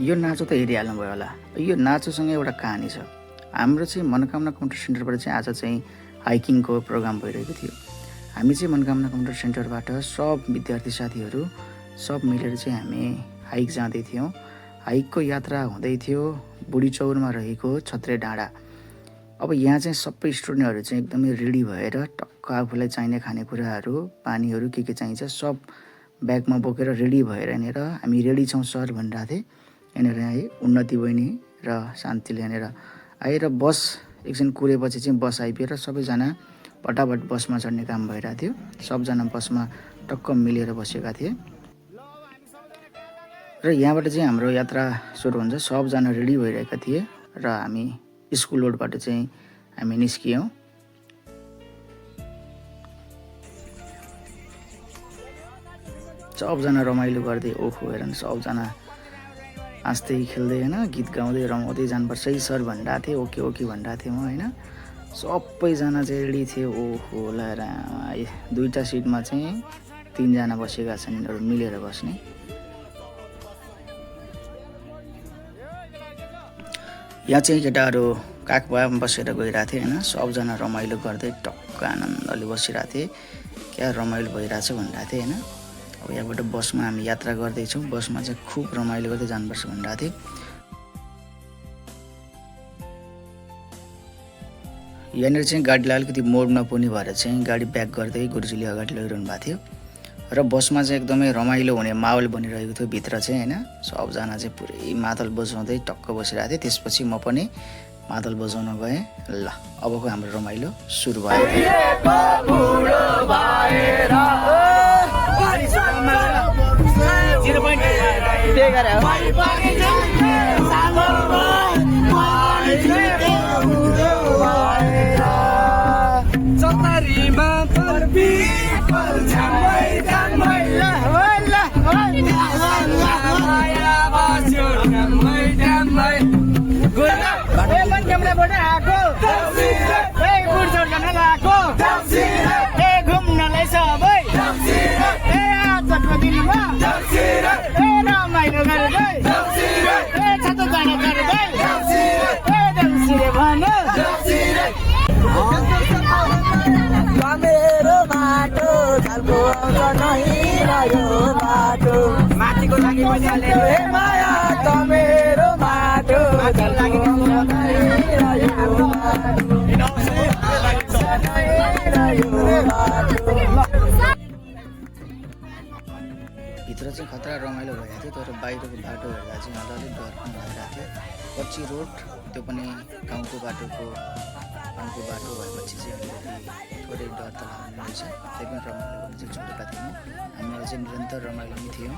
यो नाचो त हेरिहाल्नु भयो होला। यो नाचोसँग एउटा कहानी छ। हाम्रो चाहिँ मनोकामना कम्प्युटर सेन्टरबाट चाहिँ आज चाहिँ हाइकिङको प्रोग्राम भइरहेको थियो। हामी चाहिँ मनोकामना कम्प्युटर सेन्टरबाट सब विद्यार्थी साथीहरू सब मिलेर चाहिँ हामी हाइक जाँदै थियौँ। हाइकको यात्रा हुँदै थियो बुढी चौरमा रहेको छत्रे डाँडा। अब यहाँ चाहिँ सबै स्टुडेन्टहरू चाहिँ एकदमै रेडी भएर टक्क आफूलाई चाहिने खानेकुराहरू पानीहरू के चाहिन्छ सब ब्यागमा बोकेर रेडी भएर यहाँनिर हामी रेडी छौँ सर भनिरहेको थिएँ। यहाँनिर है उन्नति बहिनी र शान्तिले यहाँनिर आएर बस एकछिन कुरेपछि चाहिँ बस आइपुगेर सबैजना फटाफट बसमा चढ्ने काम भइरहेको थियो। सबजना बसमा टक्क मिलेर बसेका थिए र यहाँबाट चाहिँ हाम्रो यात्रा सुरु हुन्छ। सबजना रेडी भइरहेका थिए र हामी स्कुल रोडबाट चाहिँ हामी निस्कियौँ। सबजना रमाइलो गर्दै ओहो हेर न सबजना हाँस्दै खेल्दै होइन गीत गाउँदै रमाउँदै जानुपर्छ है सर भनिरहेको थिएँ। ओके ओके भनिरहेको थिएँ म होइन। सबैजना चाहिँ रेडी थियो। ओहो लाएर दुईवटा सिटमा चाहिँ तिनजना बसेका छन् यिनीहरू मिलेर बस्ने। यहाँ चाहिँ केटाहरू काखमा बसेर गइरहेको थिएँ होइन। सबजना रमाइलो गर्दै टक्क आनन्दले बसिरहेको थिएँ। क्या रमाइलो भइरहेछ भनिरहेको थिएँ होइन। अब यहाँबाट बसमा हामी यात्रा गर्दैछौँ। बसमा चाहिँ खुब रमाइलो गर्दै जानुपर्छ भनिरहेको थिएँ। यहाँनिर चाहिँ गाडीलाई अलिकति मोड नपुग्ने भएर चाहिँ गाडी ब्याक गर्दै गुरुजीले अगाडि लगिरहनु भएको थियो र बसमा चाहिँ एकदमै रमाइलो हुने माहौल बनिरहेको थियो भित्र चाहिँ होइन। सबजना चाहिँ पुरै मादल बजाउँदै टक्क बसिरहेको थिएँ। त्यसपछि म पनि मादल बजाउन गएँ। ल अबको हाम्रो रमाइलो सुरु भयो। माथिको लागि माया तमेरो माटो भित्र चाहिँ खतरा रमाइलो भइरहेको थियो। तर बाहिरको बाटो हेर्दा चाहिँ अलि डर पनि लागिरहेको थियो। कच्ची रोड त्यो पनि गाउँको बाटो भएपछि चाहिँ अलिकति थोरै डर त लाग्ने रहेछ। त्यही पनि रमाइलो गर्न चाहिँ छुटेका थियौँ। हामीहरू चाहिँ निरन्तर रमाइलो नै थियौँ।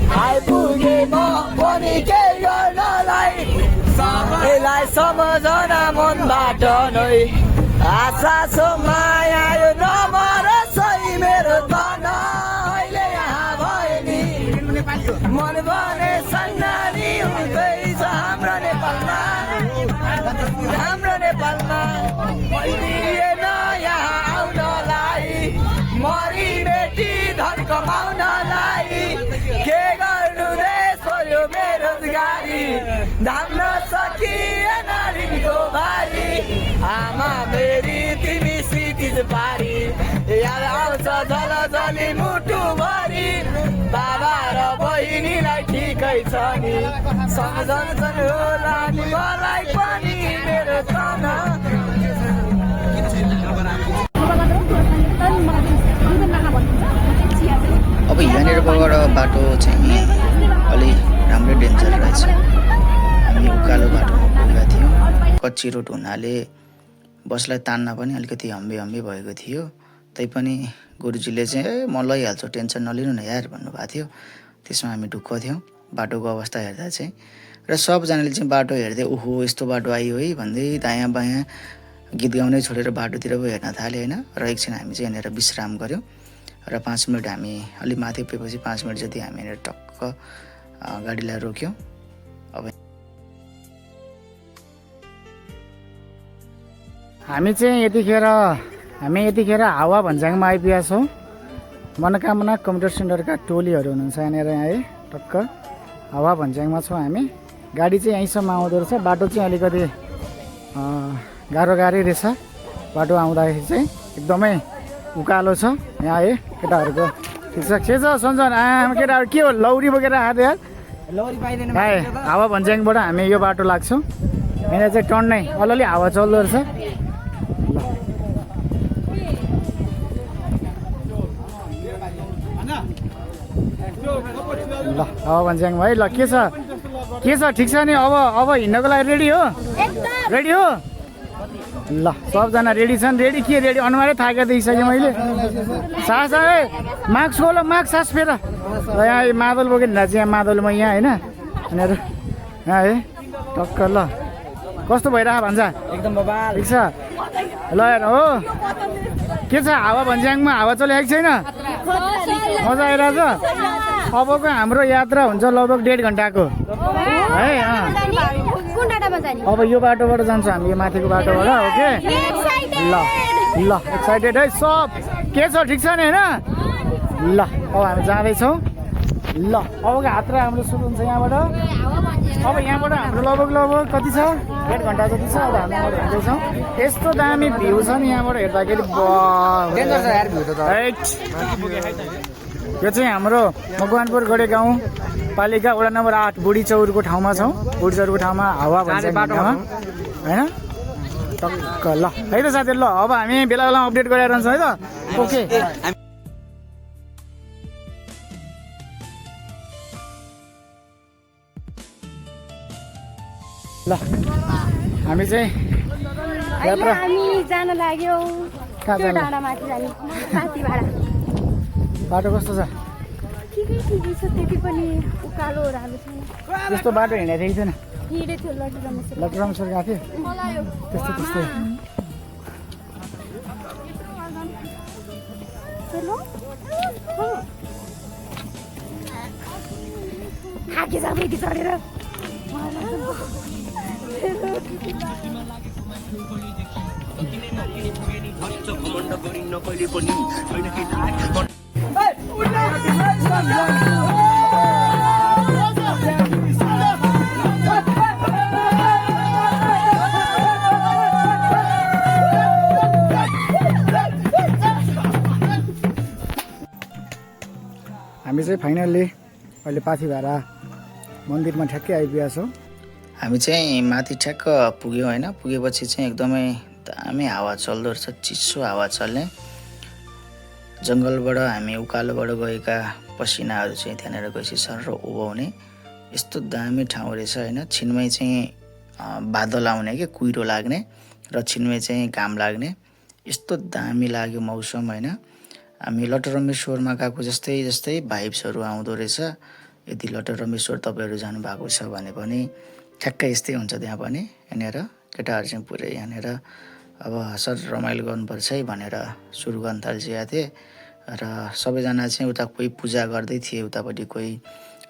आइपुगे म पनि के गर्नलाई सबैलाई सम्झना मनबाट नै आशा छ माया यो नमरोस् है मेरो तन अहिले यहाँ भयो नि मन भने सन्नानी हुँदैछ हाम्रो नेपालमा दिएन यहाँ आउनलाई मरि बेटी धन कमाउनलाई के गर्नु रे छोयो बेरोजगारी धान्न सकिएन ऋणको बारी आमा मेरी तिमी सिटिज पारी याद आउँछ जलजली मुटुभरि बाबा र बहिनीलाई ठिकै छ नि सम्झन्छन् होला नि मलाई पनि मेरो तन। अब यहाँनिरबाट बाटो चाहिँ अलि राम्रै डेन्जर रहेछ। हामी उकालो बाटोमा पुगेका थियौँ। कच्ची रोड हुनाले बसलाई तान्न पनि अलिकति हम्बे भएको थियो। तैपनि गुरुजीले चाहिँ म लैहाल्छु टेन्सन नलिनु न यार भन्नुभएको थियो। त्यसमा हामी ढुक्क थियौँ बाटोको अवस्था हेर्दा चाहिँ। र सबजनाले चाहिँ बाटो हेर्दै ओहो यस्तो बाटो आयो है भन्दै दायाँ बायाँ गीत गाउनै छोडेर बाटोतिर पो हेर्न थाल्यो होइन। र एकछिन हामी चाहिँ यहाँनिर विश्राम गऱ्यौँ र 5 मिनट हामी अलि माथि पुगेपछि 5 मिनट जति हामी यहाँनिर टक्क गाडीलाई रोक्यौँ। अब हामी चाहिँ यतिखेर हावा भन्ज्याङमा आइपुगेका छौँ। मनोकामना कम्प्युटर सेन्टरका टोलीहरू हुनुहुन्छ यहाँनिर है। टक्क हावा भन्ज्याङमा छौँ हामी। गाडी चाहिँ यहीँसम्म आउँदो रहेछ। बाटो चाहिँ अलिकति गाह्रो रहेछ। बाटो आउँदाखेरि चाहिँ एकदमै उकालो छ यहाँ है। केटाहरूको ठिक छ के छ सन्जन केटाहरू के हो लौरी बोकेर आएको यार लौरी पाइदैन हावा भन्ज्याङबाट हामी यो बाटो लाग्छौँ। यहाँनिर चाहिँ टन्नै अलिअलि हावा चल्दो रहेछ। ल हावा भन्ज्याङ है। ल के छ ठिक छ नि। अब हिँड्नको लागि रेडी हो? रेडी हो? ल सबजना रेडी छन्। रेडी के रेडी अनुहारै थाकेर देखिसकेँ मैले। सास है मास्क खोल मास्क सास फेर। र यहाँ मादल बोकेर हिँड्दा चाहिँ यहाँ मादलमा यहाँ होइन यहाँनिर यहाँ है टक्क। ल कस्तो भइरहेको भन्छ एकदम बबाल ठिक छ। ल हेर हो के छ हावा भन्ज्याङमा हावा चलिरहेको छैन? मजा आइरहेछ। अबको हाम्रो यात्रा हुन्छ लगभग 1.5 घन्टाको है। अब यो बाटोबाट जान्छौँ हामी यो माथिको बाटोबाट ओके। ल ल एक्साइटेड है सब के छ ठिक छ नि होइन? ल अब हामी जाँदैछौँ। ल अबको यात्रा हाम्रो सुरु हुन्छ यहाँबाट। अब यहाँबाट हाम्रो लगभग कति छ 1.5 घन्टा जति छ। अब हामी यहाँबाट हिँड्दैछौँ। यस्तो दामी भ्यू छ नि यहाँबाट हेर्दाखेरि। यो चाहिँ हाम्रो मकवानपुर गढे गाउँपालिका वडा नम्बर 8 बुढी चौरको ठाउँमा छौँ। बुढी चौरको ठाउँमा हावा भन्छ बाटोमा होइन टक्क। ल है त साथीहरू। ल अब हामी बेला बेलामा अपडेट गरिरहन्छौँ है त ओके। ल हामी चाहिँ यात्रा हामी जान लाग्यो कहाँ जानु? डाँडामाथि जाने साथी भाडा। बाटो कस्तो छ? ठिकै छ त्यति पनि उकालो ओह्रालो छैन। यस्तो बाटो हिँडेको थिएँ थिएन? हिँडेको थियो लटी रमेश्वर लटरामसर गएको थिएँ त्यस्तै। थाकेछ फेरि चढेर। हामी चाहिँ फाइनल्ली अहिले पाथिभारा मन्दिरमा ठ्याक्कै आइपुगेका छौँ। हामी चाहिँ माथि ठ्याक्क पुग्यौँ होइन। पुगेपछि चाहिँ एकदमै दामी हावा चल्दो रहेछ। चिसो हावा चल्ने जङ्गलबाट हामी उकालोबाट गएका पसिनाहरू चाहिँ त्यहाँनिर गएपछि सर उभाउने यस्तो दामी ठाउँ रहेछ होइन। छिनमै चाहिँ बादल आउने के कुहिरो लाग्ने र छिनमै चाहिँ घाम लाग्ने यस्तो दामी लाग्यो मौसम होइन। हामी लटरम्बेश्वरमा गएको जस्तै भाइब्सहरू आउँदो रहेछ। यदि लटरम्बेश्वर तपाईँहरू जानुभएको छ भने पनि ठ्याक्कै यस्तै हुन्छ त्यहाँ पनि। यहाँनिर केटाहरू चाहिँ पुरै यहाँनिर अब सर रमाइलो गर्नुपर्छ है भनेर सुरु गर्न थाल्छिया थिए। र सबैजना चाहिँ उता कोही पूजा गर्दै थिए, उतापट्टि कोही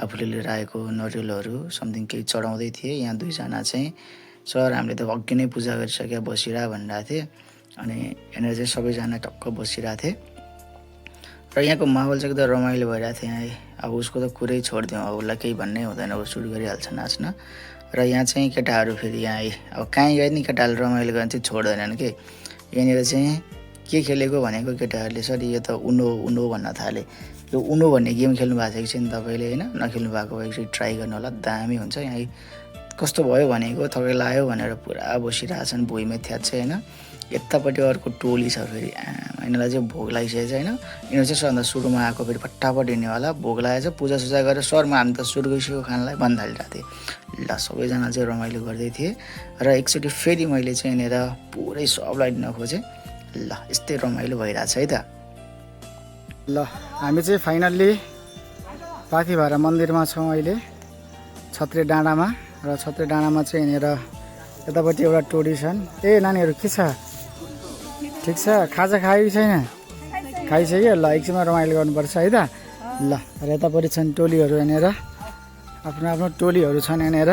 आफूले लिएर आएको नरिवलहरू समथिङ केही चढाउँदै थिए। यहाँ 2 जना चाहिँ सर हामीले त अघि नै पूजा गरिसक्यो बसिरह भनिरहेको थिएँ। अनि यहाँनिर चाहिँ सबैजना टक्क बसिरहेको थिए र यहाँको माहौल चाहिँ एकदम रमाइलो भइरहेको थियो यहाँ। अब उसको त कुरै छोडिदिउँ, अब उसलाई केही भन्नै हुँदैन, अब सुरु गरिहाल्छ नाच्न। र यहाँ चाहिँ केटाहरू फेरि यहाँ अब कहीँ गए नि केटाहरूले रमाइलो गर्ने चाहिँ छोड्दैनन् कि। यहाँनिर चाहिँ के खेलेको भनेको केटाहरूले सर यो त उनो भन्न थाले। यो उनो भन्ने गेम खेल्नु भएको थियो एकछिन तपाईँले होइन? नखेल्नु भएको भए एकछिन ट्राई गर्नु होला, दामी हुन्छ। यहाँ कस्तो भयो भनेको थकै लाग्यो भनेर पुरा बसिरहेछन् भुइँमै थ्याच्छ होइन। यतापट्टि अर्को टोली छ फेरि यिनीहरूलाई चाहिँ भोग लागिसकेको छ होइन। यिनीहरू चाहिँ सबभन्दा सुरुमा आएको फेरि फटाफट हिँड्नेवाला भोग लागेको छ। पूजासुजा गरेर सरमा हामी त सुरु गइसक्यो खानालाई भन्न थालिरहेको थिएँ। ल सबैजना चाहिँ रमाइलो गर्दै थिएँ र एकचोटि फेरि मैले चाहिँ यहाँनिर पुरै सबलाई दिन खोजेँ। ल यस्तै रमाइलो भइरहेछ है त। ल हामी चाहिँ फाइनल्ली पाथिभारा मन्दिरमा छौँ अहिले छत्रे डाँडामा। र छत्रे डाँडामा चाहिँ यहाँनिर यतापट्टि एउटा टोली छन्। ए नानीहरू के छ? ठिक छ खाजा खायो कि छैन खाइसक्यो ल एकछिनमा रमाइलो गर्नुपर्छ है त ल र यतापट्टि छन् टोलीहरू यहाँनिर आफ्नो आफ्नो टोलीहरू छन् यहाँनिर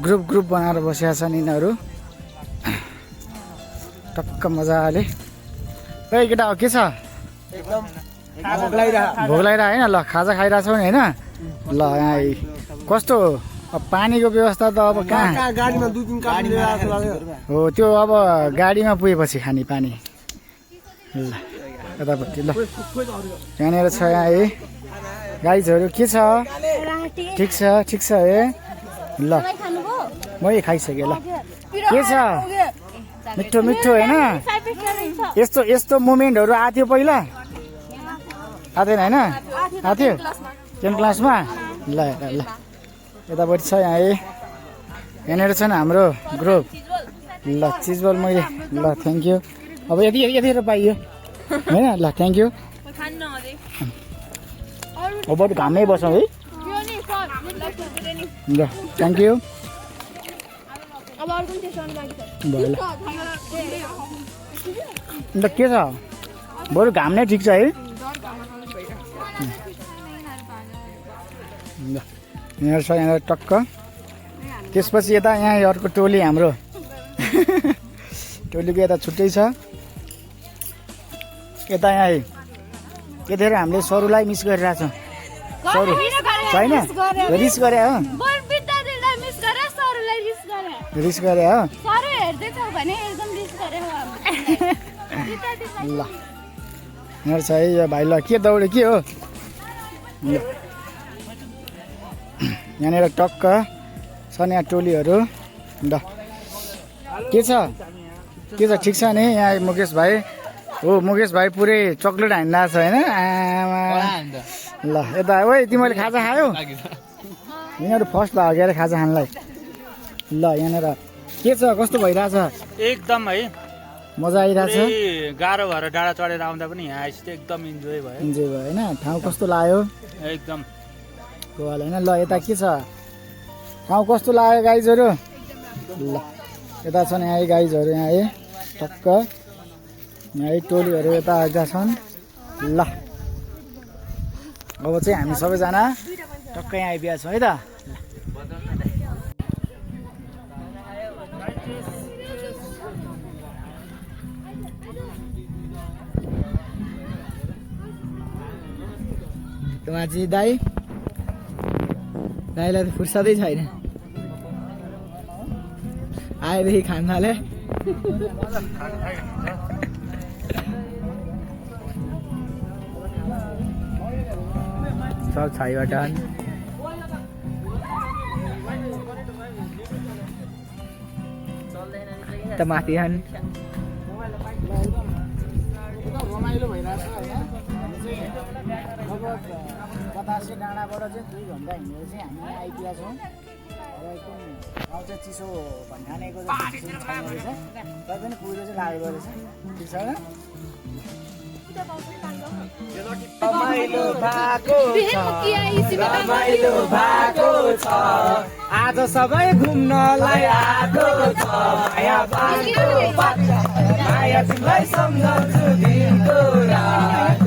ग्रुप बनाएर बसेका छन् यिनीहरू टक्क मजाले ए केटा के छ भोक लागिरह होइन ल खाजा खाइरहेको छौ नि होइन ल यहाँ कस्तो अब पानीको व्यवस्था त अब कहाँ हो त्यो अब गाडीमा पुगेपछि खाने पानी ल यतापट्टि ल यहाँनिर छ यहाँ है गाइजहरू के छ ठिक छ है ल मै खाइसकेँ ल के छ मिठो होइन यस्तो मोमेन्टहरू आएको थियो पहिला आएको थिएन होइन आएको थियो 10 क्लासमा ल यतापट्टि छ यहाँ है यहाँनिर छ नि हाम्रो ग्रुप ल चिजबल मैले ल थ्याङ्क यू अब यति पाइयो होइन ल थ्याङ्क यू अब बरु घाममै बसौँ है ल थ्याङ्क यू भयो ल अन्त के छ बरु घाम नै ठिक छ है ल यहाँ छ यहाँ टक्क त्यसपछि यता यहाँ अर्को टोली हाम्रो टोलीको यता छुट्टै छ यता यहाँ यतिखेर हामीले सरुलाई मिस गरिरहेछौँ सरू छैन रिस गरे हो रिस गरे हो ल यहाँ छ है यो भाइ ल के दौडे के हो यहाँनिर टक्क छन् यहाँ टोलीहरू ल के छ ठिक छ नि यहाँ मुकेश भाइ हो मुकेश भाइ पुरै चक्लेट हानिरहेको छ होइन आमा ल यता ओ तिमीले खाजा खायौ यिनीहरू फर्स्ट भयो अरे खाजा खानलाई ल यहाँनिर के छ कस्तो भइरहेछ एकदम है मजा आइरहेछ गाह्रो भएर डाँडा चढेर आउँदा पनि यहाँ आएपछि एकदम इन्जोय भयो होइन ठाउँ कस्तो लाग्यो एकदम गोवाल होइन ल यता के छ ठाउँ कस्तो लाग्यो गाइजहरू ल यता छन् यहाँ गाइजहरू यहाँ है टक्क यहाँ टोलीहरू यता छन् ल अब चाहिँ हामी सबैजना टक्क यहाँ आइपुगेका छौँ है त माझी दाईलाई त फुर्सदै छैन आएदेखि खान थाले सब छाइबाट त माथि रमाइलो भइरहेछ अब बतासे डाँडाबाट चाहिँ 2 घन्टा हिँडेर चाहिँ हामी आइपुगेका छौँ र एकदम गाउँ चाहिँ चिसो भन्ठानेको जस्तो चिसो छैन रहेछ तर पनि कुहिरो चाहिँ लागेको रहेछ ठिक छ रमाइलो भएको छ आज सबै घुम्नलाई आएको छ माया तिमीलाई सम्झन्छु दिनको रात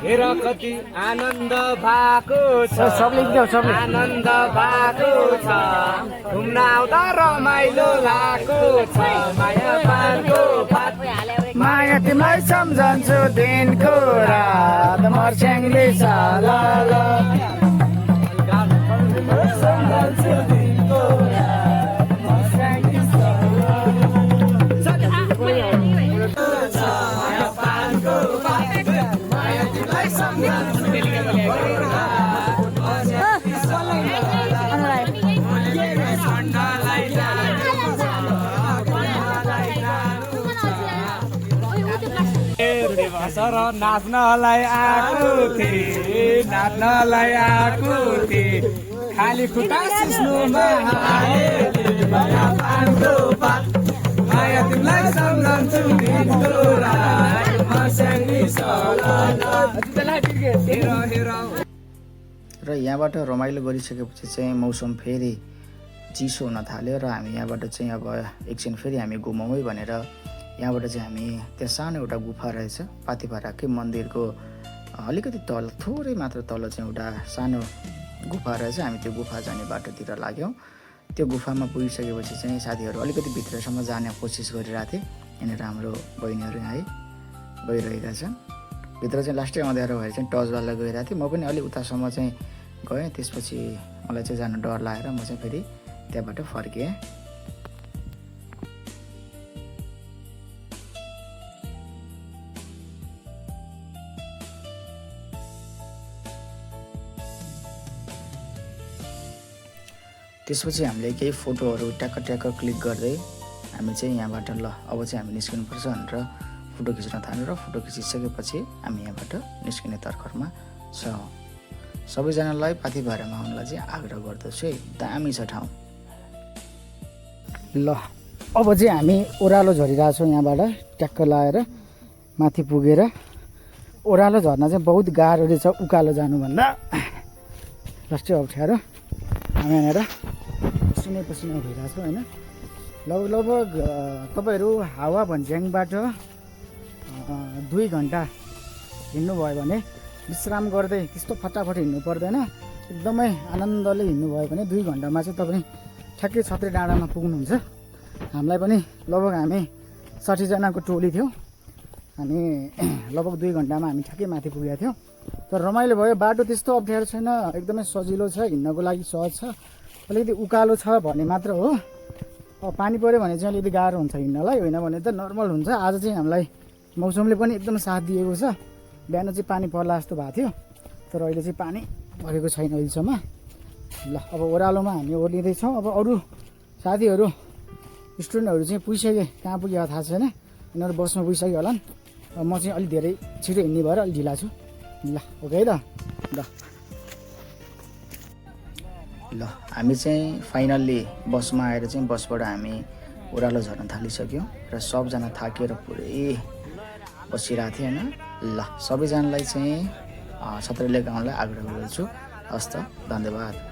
हेर कति आनन्द भएको छ आनन्द भएको छ घुम्न आउँदा रमाइलो लागेको छ माया पानको भात माया तिमीलाई सम्झन्छु दिनको रात मर्स्याङले सम्झन्छु दिनको रात मर्स्याङले माया पानको भात माया तिमीलाई सम्झन्छु सर नाच्नलाई आएको थिए खाली खुट्टा सिस्नुमा माया पानको भात माया तिमीलाई सम्झन्छु दिनको रात मर्स्याङले र यहाँबाट रमाइलो गरिसकेपछि चाहिँ मौसम फेरि चिसो हुन थाल्यो र हामी यहाँबाट चाहिँ अब एकछिन फेरि हामी घुमौँ है भनेर यहाँबाट चाहिँ हामी त्यहाँ सानो एउटा गुफा रहेछ पाथिभराकै मन्दिरको अलिकति तल थोरै मात्र तल चाहिँ एउटा सानो गुफा रहेछ। हामी त्यो गुफा जाने बाटोतिर लाग्यौँ। त्यो गुफामा पुगिसकेपछि चाहिँ साथीहरू अलिकति भित्रसम्म जाने कोसिस गरिरहेको थिएँ। यहाँनिर हाम्रो बहिनीहरू है गइरहेका छन्। भित्र चाहिँ लास्टै अँध्यारो भएर चाहिँ टर्चवाला गइरहेको थिएँ। म पनि अलिक उतासम्म चाहिँ गएँ। त्यसपछि मलाई चाहिँ जानु डर लागेर म चाहिँ फेरि त्यहाँबाट फर्केँ। त्यसपछि हामीले केही फोटोहरू ट्याक्क क्लिक गर्दै हामी चाहिँ यहाँबाट ल अब चाहिँ हामी निस्किनुपर्छ भनेर फोटो खिच्न थाल्यौँ र फोटो खिचिसकेपछि हामी यहाँबाट निस्किने तर्खरमा छौँ। सबैजनालाई पाथिभरामा आउनलाई चाहिँ आग्रह गर्दछु है, दामी छ ठाउँ। ल अब चाहिँ हामी ओह्रालो झरिरहेछौँ। यहाँबाट ट्याक्क लाएर माथि पुगेर ओह्रालो झर्न चाहिँ बहुत गाह्रो रहेछ उकालो जानुभन्दा, लास्टै अप्ठ्यारो। हामी यहाँनिर पसिना भइरहेछौँ होइन। लगभग तपाईँहरू हावा भन्ज्याङबाट 2 घन्टा हिँड्नुभयो भने विश्राम गर्दै त्यस्तो फटाफट हिँड्नु पर्दैन, एकदमै आनन्दले हिँड्नुभयो भने 2 घन्टामा चाहिँ तपाईँ ठ्याक्कै छत्रे डाँडामा पुग्नुहुन्छ। हामीलाई पनि लगभग हामी 60 जनाको टोली थियो। हामी लगभग 2 घन्टामा हामी ठ्याक्कै माथि पुगेका थियौँ। तर रमाइलो भयो। बाटो त्यस्तो अप्ठ्यारो छैन, एकदमै सजिलो छ, हिँड्नको लागि सहज छ। अलिकति उकालो छ भने मात्र हो। पानी पऱ्यो भने चाहिँ अलिकति गाह्रो हुन्छ हिँड्नलाई, होइन भने त नर्मल हुन्छ। आज चाहिँ हामीलाई मौसमले पनि एकदम साथ दिएको छ। बिहान चाहिँ पानी पर्ला जस्तो भएको थियो, तर अहिले चाहिँ पानी परेको छैन अहिलेसम्म। ल अब ओह्रालोमा हामी ओर्लिँदैछौँ। अब अरू साथीहरू स्टुडेन्टहरू चाहिँ पुगिसके, कहाँ पुग्यो थाहा छैन, यिनीहरू बसमा पुगिसक्यो होला नि। म चाहिँ अलिक धेरै छिटो हिँड्ने भएर अलिक ढिला छु। ल ओके है त। ल हामी चाहिँ फाइनल्ली बसमा आएर चाहिँ बसबाट हामी ओह्रालो झर्न थालिसक्यौँ र सबजना थाकेर पुरै बसिरहेको थिएँ होइन। ल सबैजनालाई चाहिँ छत्र लिएर आउनलाई आग्रह गर्छु। हस् त, धन्यवाद।